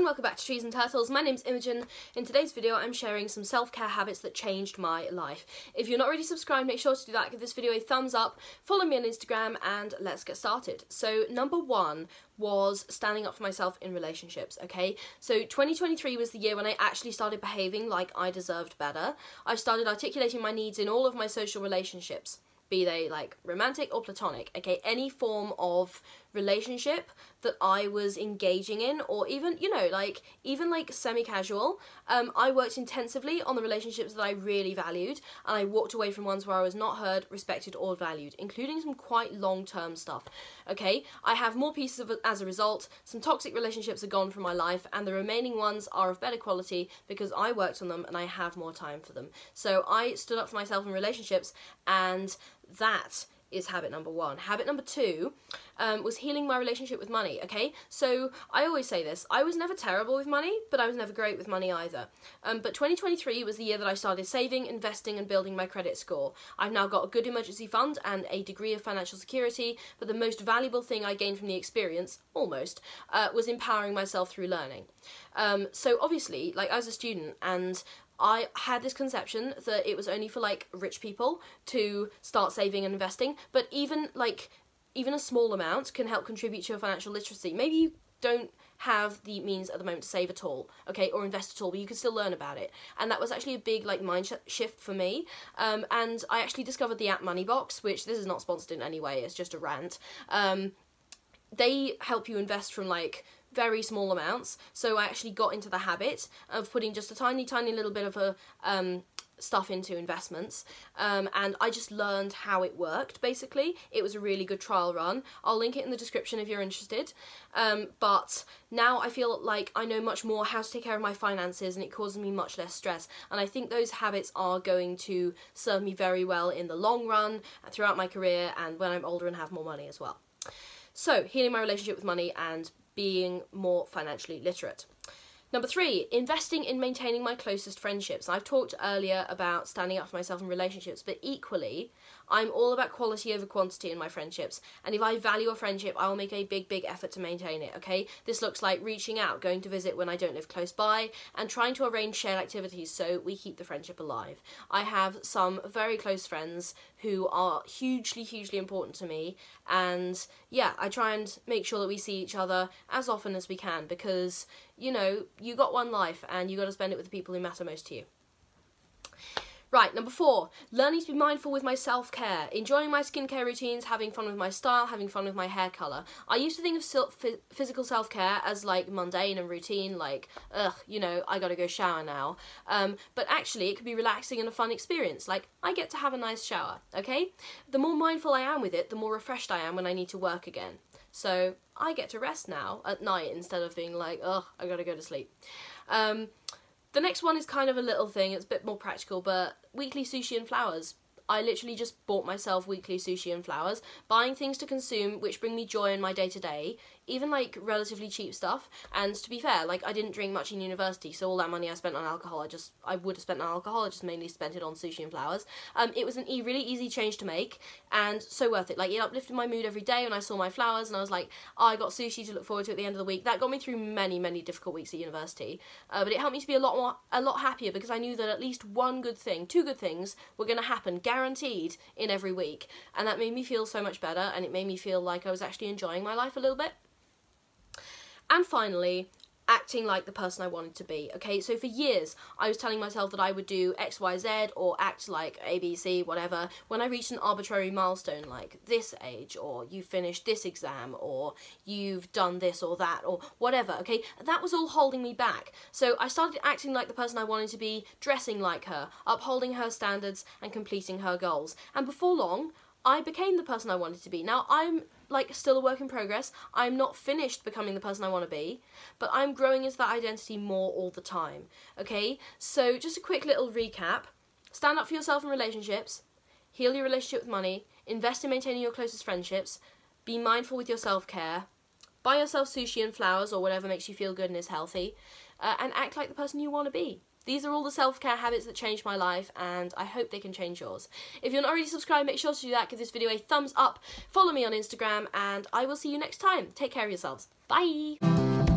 and welcome back to Trees and Turtles. My name's Imogen. In today's video I'm sharing some self-care habits that changed my life. If you're not already subscribed, make sure to do that, give this video a thumbs up, follow me on Instagram, and let's get started. So number one was standing up for myself in relationships, okay? So 2023 was the year when I actually started behaving like I deserved better. I started articulating my needs in all of my social relationships, be they like romantic or platonic, okay? Any form of relationship that I was engaging in, or even, you know, even semi-casual, I worked intensively on the relationships that I really valued, and I walked away from ones where I was not heard, respected, or valued, including some quite long-term stuff, okay? I have more peace as a result. Some toxic relationships are gone from my life, and the remaining ones are of better quality because I worked on them and I have more time for them. So I stood up for myself in relationships, and that is habit number one. Habit number two was healing my relationship with money, okay? So I always say this, I was never terrible with money, but I was never great with money either. But 2023 was the year that I started saving, investing, and building my credit score. I've now got a good emergency fund and a degree of financial security, but the most valuable thing I gained from the experience, almost, was empowering myself through learning. So obviously, like, I was a student, and I had this conception that it was only for like rich people to start saving and investing, but even a small amount can help contribute to your financial literacy. Maybe you don't have the means at the moment to save at all, okay, or invest at all, but you can still learn about it. And that was actually a big mind shift for me. And I actually discovered the app Moneybox, which this is not sponsored in any way, it's just a rant. They help you invest from very small amounts, so I actually got into the habit of putting just a tiny little bit of a stuff into investments, and I just learned how it worked. Basically, it was a really good trial run. I'll link it in the description if you're interested, but now I feel like I know much more how to take care of my finances, and it causes me much less stress, and I think those habits are going to serve me very well in the long run, throughout my career, and when I'm older and have more money as well. So, healing my relationship with money and being more financially literate. Number three, investing in maintaining my closest friendships. I've talked earlier about standing up for myself in relationships, but equally, I'm all about quality over quantity in my friendships. And if I value a friendship, I will make a big effort to maintain it, okay? This looks like reaching out, going to visit when I don't live close by, and trying to arrange shared activities so we keep the friendship alive. I have some very close friends who are hugely important to me, and yeah, I try and make sure that we see each other as often as we can, because, you know, you got one life and you got to spend it with the people who matter most to you. Right, number four, learning to be mindful with my self-care, enjoying my skincare routines, having fun with my style, having fun with my hair colour. I used to think of physical self-care as mundane and routine, ugh, you know, I gotta go shower now. But actually it could be relaxing and a fun experience, I get to have a nice shower, okay? The more mindful I am with it, the more refreshed I am when I need to work again. So I get to rest now at night instead of being ugh, I gotta go to sleep. The next one is kind of a little thing, it's a bit more practical, but weekly sushi and flowers. I literally just bought myself weekly sushi and flowers, buying things to consume which bring me joy in my day-to-day, even relatively cheap stuff. And to be fair, I didn't drink much in university, so all that money I spent on alcohol, I would have spent on alcohol, I just mainly spent it on sushi and flowers. It was a really easy change to make, and so worth it. It uplifted my mood every day when I saw my flowers, and I was like, oh, I got sushi to look forward to at the end of the week. That got me through many difficult weeks at university, but it helped me to be a lot happier, because I knew that at least one good thing, two good things were going to happen, guaranteed, in every week, and that made me feel so much better, and it made me feel like I was actually enjoying my life a little bit. And finally, acting like the person I wanted to be, okay? So for years, I was telling myself that I would do X, Y, Z, or act like A, B, C, whatever, when I reached an arbitrary milestone, like this age, or you finished this exam, or you've done this or that, or whatever, okay? That was all holding me back. So I started acting like the person I wanted to be, dressing like her, upholding her standards, and completing her goals. And before long, I became the person I wanted to be. Now, I'm still a work in progress. I'm not finished becoming the person I want to be, but I'm growing into that identity more all the time, okay? So just a quick little recap. Stand up for yourself in relationships, heal your relationship with money, invest in maintaining your closest friendships, be mindful with your self-care, buy yourself sushi and flowers or whatever makes you feel good and is healthy, and act like the person you want to be. These are all the self-care habits that changed my life, and I hope they can change yours. If you're not already subscribed, make sure to do that, give this video a thumbs up, follow me on Instagram, and I will see you next time. Take care of yourselves. Bye!